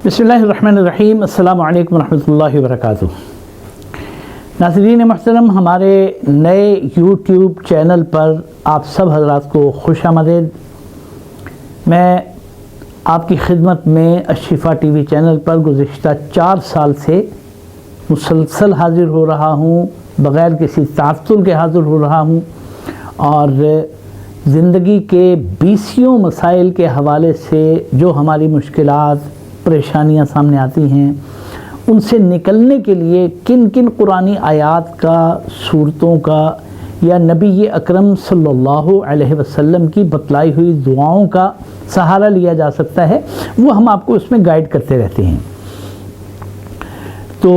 बिस्मिल्लाहिर्रहमानिर्रहीम। अस्सलामु अलैकुम रहमतुल्लाहि वबरकातुहू। नाज़रीन मोहतरम, हमारे नए यूट्यूब चैनल पर आप सब हज़रात को खुशामदीद। मैं आपकी खिदमत में अशिफा टीवी चैनल पर गुज़िश्ता 4 साल से मुसलसल हाज़िर हो रहा हूँ, बग़ैर किसी ताअत्तुल के हाज़िर हो रहा हूँ और ज़िंदगी के 20 मसाइल के हवाले से जो हमारी मुश्किलात परेशानियाँ सामने आती हैं, उनसे निकलने के लिए किन किन कुरानी आयात का, सूरतों का या नबी अकरम सल्लल्लाहु अलैहि वसल्लम की बतलाई हुई दुआओं का सहारा लिया जा सकता है, वो हम आपको इसमें गाइड करते रहते हैं। तो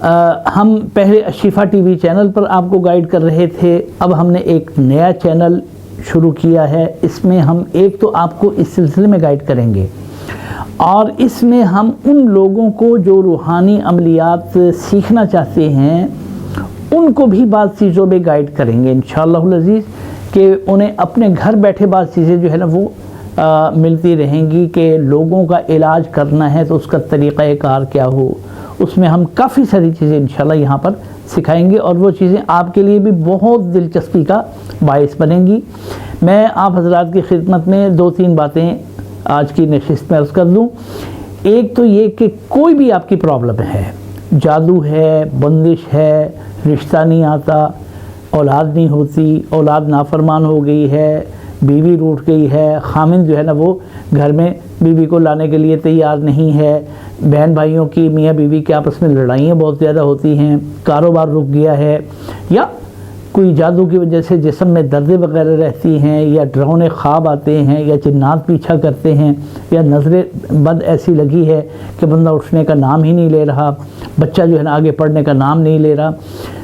हम पहले अशिफा टीवी चैनल पर आपको गाइड कर रहे थे, अब हमने एक नया चैनल शुरू किया है। इसमें हम एक तो आपको इस सिलसिले में गाइड करेंगे और इसमें हम उन लोगों को जो रूहानी अमलियात सीखना चाहते हैं उनको भी बाज़ चीज़ों में गाइड करेंगे इंशाअल्लाहुल अज़ीज़, कि उन्हें अपने घर बैठे बाज़ चीज़ें जो है ना वो मिलती रहेंगी कि लोगों का इलाज करना है तो उसका तरीक़ाकार क्या हो। उसमें हम काफ़ी सारी चीज़ें इंशाअल्लाह यहाँ पर सिखाएंगे और वो चीज़ें आपके लिए भी बहुत दिलचस्पी का बायस बनेंगी। मैं आप हज़रात की खिदमत में 2-3 बातें आज की नशिस्त में अर्ज़ कर दूँ। एक तो ये कि कोई भी आपकी प्रॉब्लम है, जादू है, बंदिश है, रिश्ता नहीं आता, औलाद नहीं होती, औलाद नाफरमान हो गई है, बीवी रूठ गई है, खामिन जो है ना वो घर में बीवी को लाने के लिए तैयार नहीं है, बहन भाइयों की, मियाँ बीवी के आपस में लड़ाइयाँ बहुत ज़्यादा होती हैं, कारोबार रुक गया है, या कोई जादू की वजह से जिस्म में दर्दें वगैरह रहती हैं, या डरावने ख्वाब आते हैं, या जिन्नात पीछा करते हैं, या नज़रें बद ऐसी लगी है कि बंदा उठने का नाम ही नहीं ले रहा, बच्चा जो है ना आगे पढ़ने का नाम नहीं ले रहा।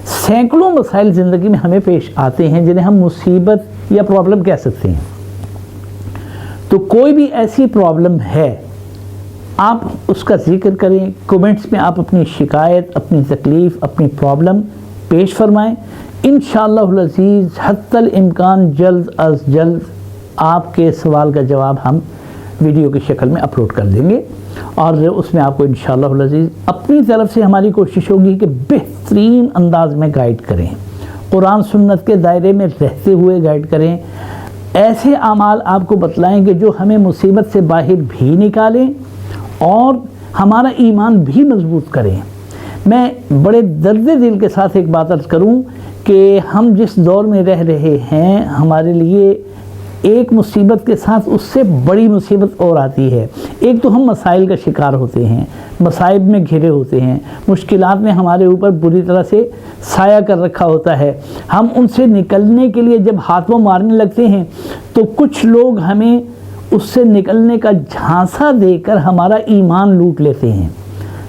सैकड़ों मसाइल ज़िंदगी में हमें पेश आते हैं जिन्हें हम मुसीबत या प्रॉब्लम कह सकते हैं। तो कोई भी ऐसी प्रॉब्लम है, आप उसका ज़िक्र करें, कमेंट्स में आप अपनी शिकायत, अपनी तकलीफ़, अपनी प्रॉब्लम पेश फरमाएँ। इंशाअल्लाहुल अज़ीज़ हत्तल इम्कान जल्द अज़ जल्द आपके सवाल का जवाब हम वीडियो की शक्ल में अपलोड कर देंगे और उसमें आपको इंशाअल्लाहुल अज़ीज़ अपनी तरफ से हमारी कोशिश होगी कि बेहतरीन अंदाज में गाइड करें, कुरान सुन्नत के दायरे में रहते हुए गाइड करें, ऐसे आमाल आपको बतलाएं कि जो हमें मुसीबत से बाहर भी निकालें और हमारा ईमान भी मजबूत करें। मैं बड़े दर्द दिल के साथ एक बात अर्ज़ करूं कि हम जिस दौर में रह रहे हैं, हमारे लिए एक मुसीबत के साथ उससे बड़ी मुसीबत और आती है। एक तो हम मसाइल का शिकार होते हैं, मसाइब में घिरे होते हैं, मुश्किलात ने हमारे ऊपर बुरी तरह से साया कर रखा होता है। हम उनसे निकलने के लिए जब हाथों मारने लगते हैं तो कुछ लोग हमें उससे निकलने का झांसा देकर हमारा ईमान लूट लेते हैं,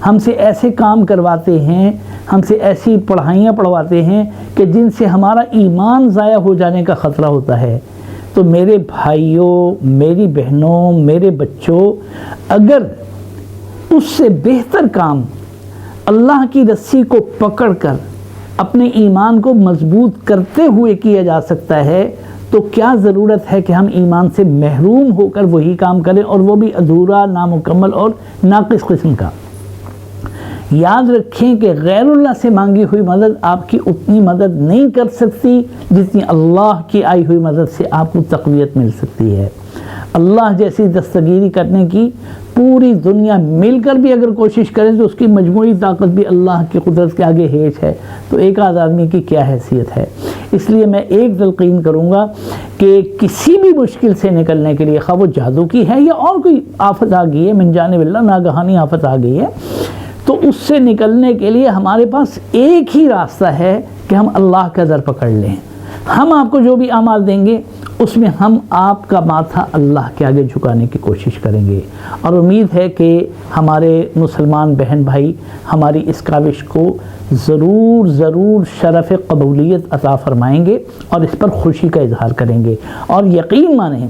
हमसे ऐसे काम करवाते हैं, हमसे ऐसी पढ़ाइयाँ पढ़वाते हैं कि जिनसे हमारा ईमान ज़ाया हो जाने का ख़तरा होता है। तो मेरे भाइयों, मेरी बहनों, मेरे बच्चों, अगर उससे बेहतर काम अल्लाह की रस्सी को पकड़कर अपने ईमान को मजबूत करते हुए किया जा सकता है, तो क्या ज़रूरत है कि हम ईमान से महरूम होकर वही काम करें, और वो भी अधूरा, नामुकम्मल और नाक़िस किस्म का। याद रखें कि गैरुल्लाह से मांगी हुई मदद आपकी उतनी मदद नहीं कर सकती जितनी अल्लाह की आई हुई मदद से आपको तक़वियत मिल सकती है। अल्लाह जैसी दस्तगीरी करने की पूरी दुनिया मिलकर भी अगर कोशिश करे तो उसकी मजमूई ताकत भी अल्लाह की कुदरत के आगे हेज है, तो एक आध आदमी की क्या हैसियत है। इसलिए मैं एक तलक़ीन करूँगा कि किसी भी मुश्किल से निकलने के लिए, खा वो जादू की है या और कोई आफत आ गई है, मन जाने बिल्ला नागहानी आफत आ गई है, तो उससे निकलने के लिए हमारे पास एक ही रास्ता है कि हम अल्लाह का दर पकड़ लें। हम आपको जो भी अमाल देंगे उसमें हम आपका माथा अल्लाह के आगे झुकाने की कोशिश करेंगे और उम्मीद है कि हमारे मुसलमान बहन भाई हमारी इस काविश को ضرور ضرور شرف قبولیت عطا فرمائیں گے اور اس پر خوشی کا اظہار کریں گے. اور یقین مانیں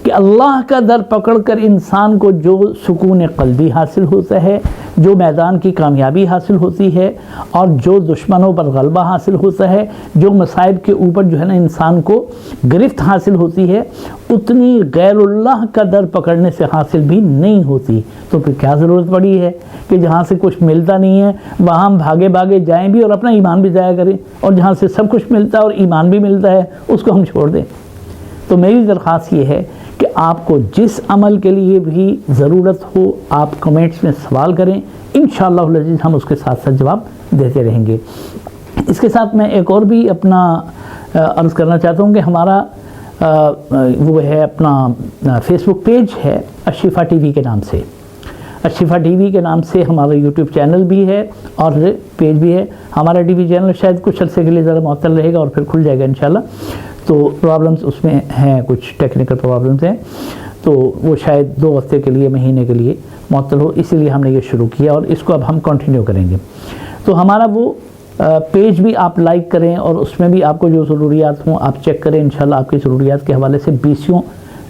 کہ اللہ کا در پکڑ کر انسان کو جو سکون قلبی حاصل ہوتا ہے، جو میدان کی کامیابی حاصل ہوتی ہے، اور جو دشمنوں پر غلبہ حاصل ہوتا ہے، جو مصائب کے اوپر جو ہے نا انسان کو گرفت حاصل ہوتی ہے، اتنی غیر اللہ کا در پکڑنے سے حاصل بھی نہیں ہوتی. تو پھر کیا ضرورت پڑی ہے کہ جہاں سے کچھ ملتا نہیں ہے وہاں ہم بھاگے بھاگے جائیں بھی اور اپنا ایمان بھی ضائع کریں، اور جہاں سے سب کچھ ملتا ہے اور ایمان بھی ملتا ہے اس کو ہم چھوڑ دیں. تو میری درخواست یہ ہے کہ آپ کو جس عمل کے لیے بھی ضرورت ہو آپ کمنٹس میں سوال کریں، انشاءاللہ العزیز ہم اس کے ساتھ ساتھ جواب دیتے رہیں گے. اس کے ساتھ میں ایک اور بھی اپنا عرض کرنا چاہتا ہوں کہ ہمارا وہ ہے اپنا فیس بک پیج ہے الشفا ٹی وی کے نام سے. الشفا ٹی وی کے نام سے ہمارا یوٹیوب چینل بھی ہے اور پیج بھی ہے. ہمارا ٹی وی چینل شاید کچھ عرصے کے لیے ذرا معطل رہے گا اور پھر کھل جائے گا انشاءاللہ. تو پرابلمز اس میں ہیں، کچھ ٹیکنیکل پرابلمز ہیں، تو وہ شاید 2 ہفتے کے لیے، مہینے کے لیے معطل ہو، اسی لیے ہم نے یہ شروع کیا اور اس کو اب ہم کنٹینیو کریں گے. تو ہمارا وہ پیج بھی آپ لائک کریں اور اس میں بھی آپ کو جو ضروریات ہوں آپ چیک کریں. انشاءاللہ آپ کی ضروریات کے حوالے سے 20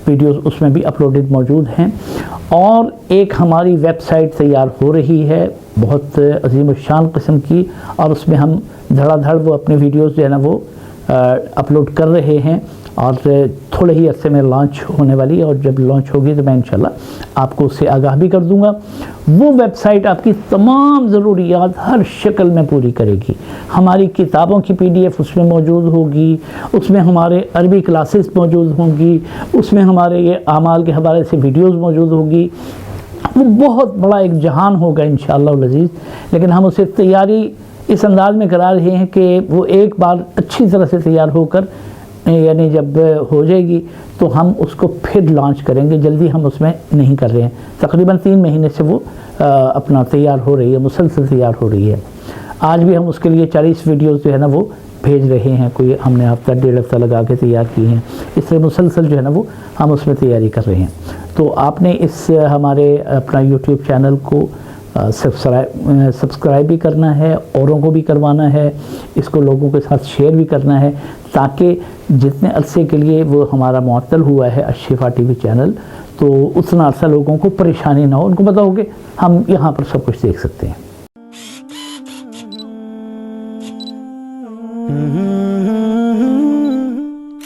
ویڈیوز اس میں بھی اپلوڈڈ موجود ہیں. اور ایک ہماری ویب سائٹ تیار ہو رہی ہے بہت عظیم الشان قسم کی، اور اس میں ہم دھڑا دھڑ وہ اپنے ویڈیوز جو ہے نا وہ اپلوڈ کر رہے ہیں اور تھوڑے ہی عرصے میں لانچ ہونے والی ہے. اور جب لانچ ہوگی تو میں انشاءاللہ آپ کو اس سے آگاہ بھی کر دوں گا. وہ ویب سائٹ آپ کی تمام ضروریات ہر شکل میں پوری کرے گی. ہماری کتابوں کی PDF اس میں موجود ہوگی، اس میں ہمارے عربی کلاسز موجود ہوں گی، اس میں ہمارے یہ اعمال کے حوالے سے ویڈیوز موجود ہوگی. وہ بہت بڑا ایک جہان ہوگا انشاءاللہ العزیز. لیکن ہم اسے تیاری اس انداز میں کرا رہے ہیں کہ وہ ایک بار اچھی طرح سے تیار ہو کر یعنی جب ہو جائے گی تو ہم اس کو پھر لانچ کریں گے. جلدی ہم اس میں نہیں کر رہے ہیں. تقریباً 3 مہینے سے وہ اپنا تیار ہو رہی ہے، مسلسل تیار ہو رہی ہے. آج بھی ہم اس کے لیے 40 ویڈیوز جو ہے نا وہ بھیج رہے ہیں. کوئی ہم نے ہفتہ 1.5 ہفتہ لگا کے تیار کی ہیں. اس طرح مسلسل جو ہے نا وہ ہم اس میں تیاری کر رہے ہیں. تو آپ نے اس ہمارے اپنا یوٹیوب چینل کو سبسکرائب بھی کرنا ہے، اوروں کو بھی کروانا ہے، اس کو لوگوں کے ساتھ شیئر بھی کرنا ہے، تاکہ جتنے عرصے کے لیے وہ ہمارا معطل ہوا ہے الشفا ٹی وی چینل تو اتنا عرصہ لوگوں کو پریشانی نہ ہو. ان کو پتہ ہو کہ ہم یہاں پر سب کچھ دیکھ سکتے ہیں.